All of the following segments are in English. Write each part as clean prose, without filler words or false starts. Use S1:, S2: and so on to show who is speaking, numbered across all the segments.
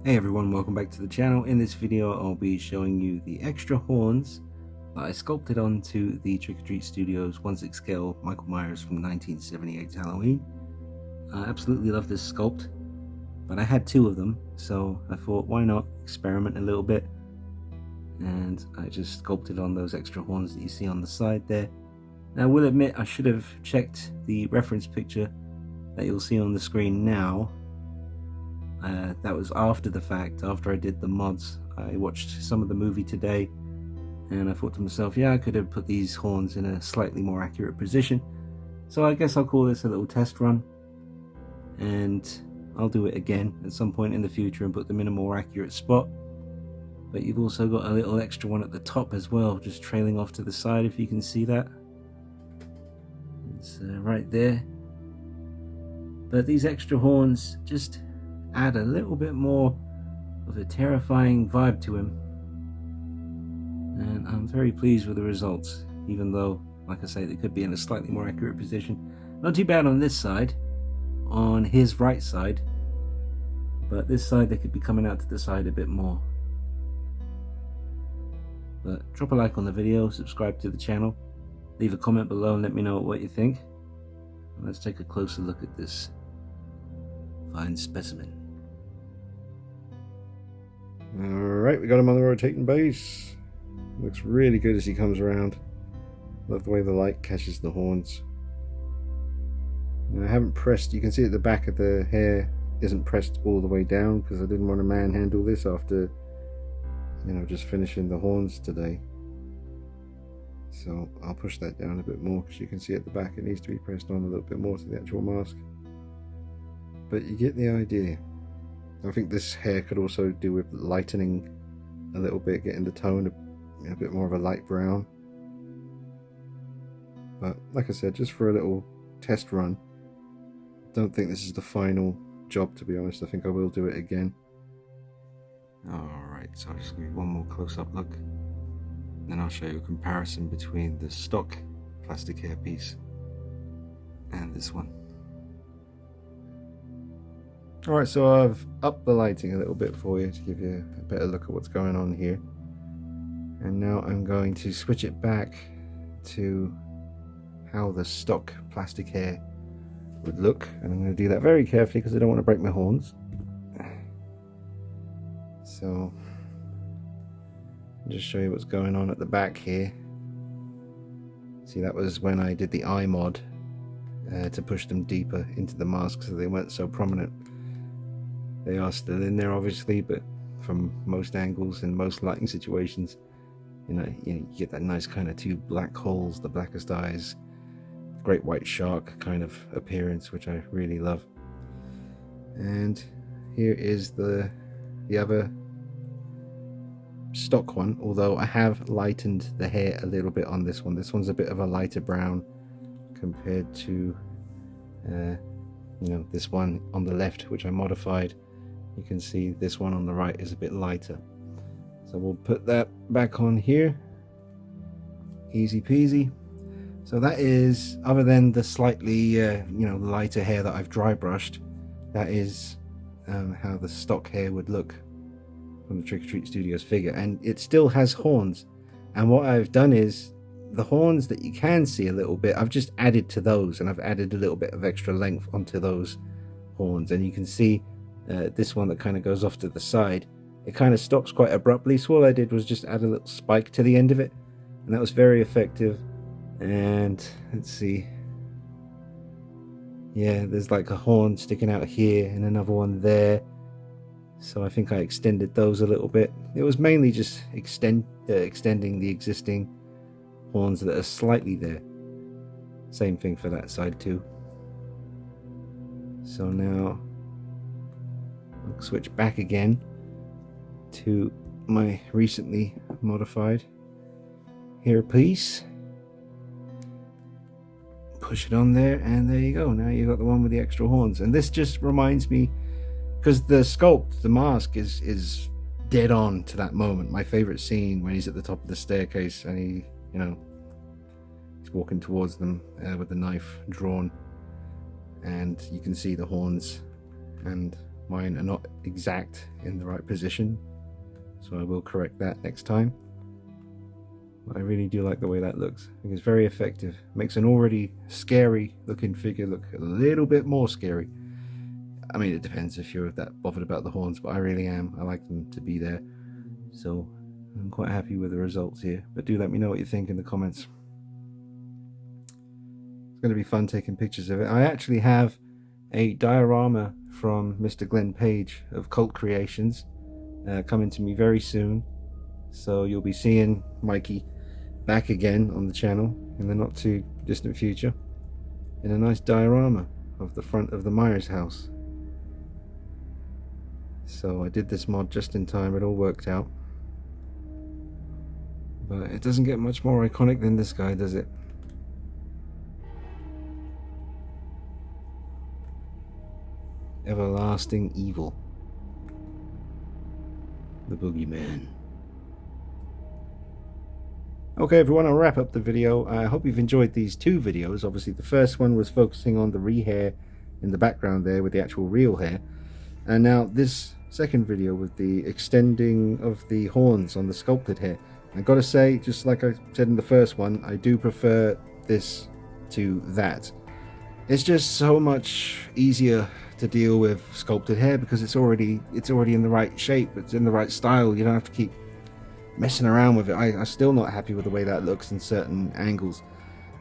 S1: Hey everyone, welcome back to the channel. In this video I'll be showing you the extra horns that I sculpted onto the Trick or Treat Studios 1/6 scale Michael Myers from 1978 Halloween. I absolutely love this sculpt, but I had two of them, so I thought why not experiment a little bit, and I just sculpted on those extra horns that you see on the side there. Now I will admit I should have checked the reference picture that you'll see on the screen now. That was after the fact, after I did the mods. I watched some of the movie today and I thought to myself, yeah, I could have put these horns in a slightly more accurate position. So I guess I'll call this a little test run, and I'll do it again at some point in the future and put them in a more accurate spot. But you've also got a little extra one at the top as well, just trailing off to the side, if you can see that. It's right there. But these extra horns just add a little bit more of a terrifying vibe to him, and I'm very pleased with the results, even though, like I say, they could be in a slightly more accurate position. Not too bad on this side, on his right side, but this side they could be coming out to the side a bit more. But drop a like on the video, subscribe to the channel, leave a comment below and let me know what you think. Let's take a closer look at this fine specimen.
S2: Alright, we got him on the rotating base. Looks really good as he comes around. Love the way the light catches the horns. Now, I haven't pressed, you can see at the back of the hair isn't pressed all the way down because I didn't want to manhandle this after, just finishing the horns today. So I'll push that down a bit more because you can see at the back it needs to be pressed on a little bit more to the actual mask. But you get the idea. I think this hair could also do with lightening a little bit, getting the tone a bit more of a light brown. But like I said, just for a little test run, don't think this is the final job, to be honest. I think I will do it again. Alright, so I'll just give you one more close-up look, then I'll show you a comparison between the stock plastic hair piece and this one. Alright, so I've upped the lighting a little bit for you to give you a better look at what's going on here. And now I'm going to switch it back to how the stock plastic hair would look. And I'm going to do that very carefully because I don't want to break my horns. So, I'll just show you what's going on at the back here. See, that was when I did the eye mod to push them deeper into the mask so they weren't so prominent. They are still in there, obviously, but from most angles and most lighting situations, you get that nice kind of two black holes, the blackest eyes, great white shark kind of appearance, which I really love. And here is the other stock one, although I have lightened the hair a little bit on this one. This one's a bit of a lighter brown compared to this one on the left, which I modified. You can see this one on the right is a bit lighter, so we'll put that back on here, easy peasy. So that is, other than the slightly lighter hair that I've dry brushed, that is how the stock hair would look from the Trick or Treat Studios figure, and it still has horns. And what I've done is, the horns that you can see a little bit, I've just added to those, and I've added a little bit of extra length onto those horns. And you can see this one that kind of goes off to the side, it kind of stops quite abruptly, so all I did was just add a little spike to the end of it, and that was very effective. And let's see, yeah, there's like a horn sticking out here and another one there, so I think I extended those a little bit. It was mainly just extending the existing horns that are slightly there. Same thing for that side too. So now I'll switch back again to my recently modified hair piece. Push it on there, and there you go. Now you got the one with the extra horns. And this just reminds me, because the sculpt, the mask is dead on to that moment. My favorite scene, when he's at the top of the staircase and he's walking towards them with the knife drawn, and you can see the horns and mine are not exact in the right position, so I will correct that next time. I really do like the way that looks. I think it's very effective. Makes an already scary looking figure look a little bit more scary. I mean, it depends if you're that bothered about the horns, but I really am. I like them to be there. So I'm quite happy with the results here. But do let me know what you think in the comments. It's going to be fun taking pictures of it. I actually have a diorama from Mr. Glenn Page of Cult Creations coming to me very soon. So you'll be seeing Mikey back again on the channel in the not too distant future in a nice diorama of the front of the Myers house. So I did this mod just in time, it all worked out. But it doesn't get much more iconic than this guy, does it? Everlasting evil. The boogeyman. Okay everyone, I'll wrap up the video. I hope you've enjoyed these two videos. Obviously the first one was focusing on the rehair in the background there with the actual real hair. And now this second video with the extending of the horns on the sculpted hair. I gotta say, just like I said in the first one, I do prefer this to that. It's just so much easier to deal with sculpted hair because it's already in the right shape, it's in the right style. You don't have to keep messing around with it. I'm still not happy with the way that looks in certain angles.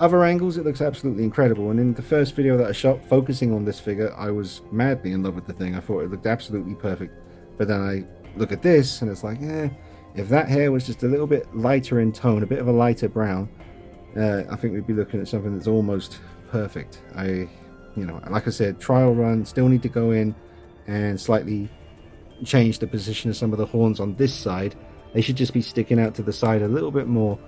S2: Other angles it looks absolutely incredible, and in the first video that I shot focusing on this figure I was madly in love with the thing. I thought it looked absolutely perfect, but then I look at this and it's like, if that hair was just a little bit lighter in tone, a bit of a lighter brown, I think we'd be looking at something that's almost perfect. You know, like I said, trial run, still need to go in and slightly change the position of some of the horns on this side. They should just be sticking out to the side a little bit more,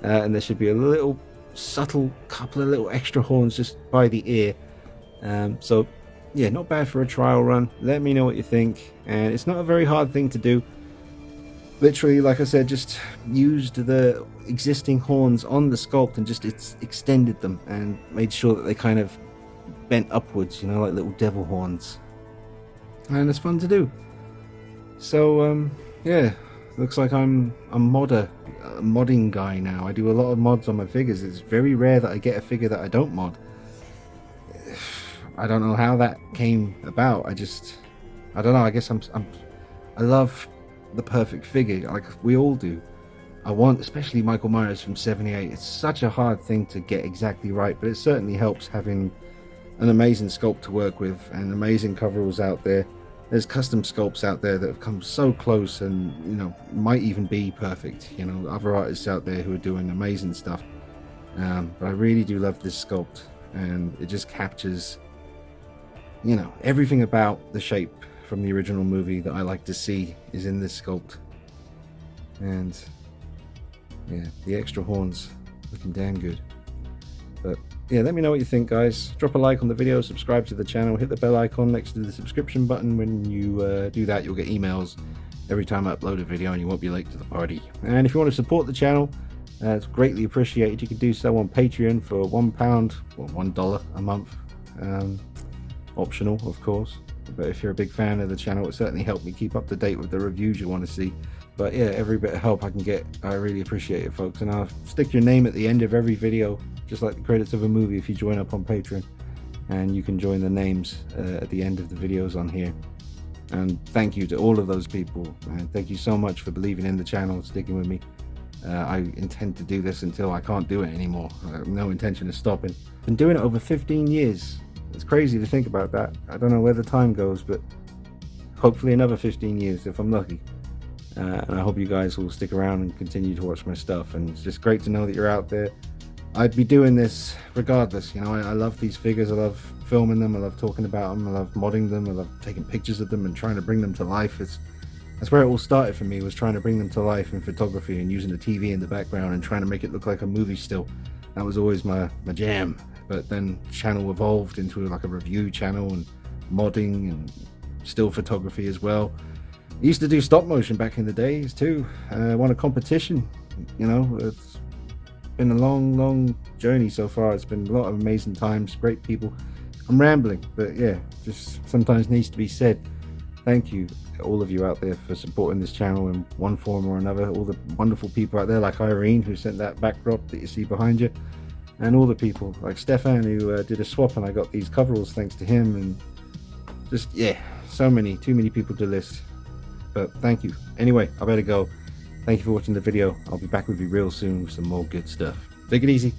S2: and there should be a little subtle couple of little extra horns just by the ear. So yeah, not bad for a trial run. Let me know what you think, and it's not a very hard thing to do. Literally, like I said, just used the existing horns on the sculpt and just extended them and made sure that they kind of bent upwards, you know, like little devil horns, and it's fun to do. So yeah, looks like I'm a modding guy now. I do a lot of mods on my figures. It's very rare that I get a figure that I don't mod. I don't know how that came about. I don't know. I guess I love the perfect figure, like we all do. I want, especially Michael Myers from '78. It's such a hard thing to get exactly right, but it certainly helps having an amazing sculpt to work with and amazing coveralls out there. There's custom sculpts out there that have come so close and, you know, might even be perfect. You know, other artists out there who are doing amazing stuff. But I really do love this sculpt, and it just captures, you know, everything about the shape from the original movie that I like to see is in this sculpt. And yeah, the extra horns looking damn good. But yeah, let me know what you think, guys. Drop a like on the video, subscribe to the channel, hit the bell icon next to the subscription button. When you do that, you'll get emails every time I upload a video and you won't be late to the party. And if you want to support the channel, it's greatly appreciated. You can do so on Patreon for £1, or $1 a month. Optional, of course. But if you're a big fan of the channel, it certainly helped me keep up to date with the reviews you want to see. But yeah, every bit of help I can get, I really appreciate it, folks. And I'll stick your name at the end of every video, just like the credits of a movie, if you join up on Patreon. And you can join the names at the end of the videos on here. And thank you to all of those people. And thank you so much for believing in the channel and sticking with me. I intend to do this until I can't do it anymore. I have no intention of stopping. Been doing it over 15 years. It's crazy to think about that. I don't know where the time goes, but hopefully another 15 years if I'm lucky. And I hope you guys will stick around and continue to watch my stuff. And it's just great to know that you're out there. I'd be doing this regardless. You know, I love these figures. I love filming them. I love talking about them. I love modding them. I love taking pictures of them and trying to bring them to life. That's where it all started for me, was trying to bring them to life in photography and using the TV in the background and trying to make it look like a movie still. That was always my jam. But then the channel evolved into like a review channel and modding and still photography as well. I used to do stop motion back in the days too. I won a competition. You know, it's been a long journey so far. It's been a lot of amazing times, great people. I'm rambling, but yeah, just sometimes needs to be said. Thank you, all of you out there, for supporting this channel in one form or another. All the wonderful people out there like Irene, who sent that backdrop that you see behind you, and all the people like Stefan, who did a swap and I got these coveralls thanks to him, and just, yeah, so many, too many people to list. But thank you. Anyway, I better go. Thank you for watching the video. I'll be back with you real soon with some more good stuff. Take it easy.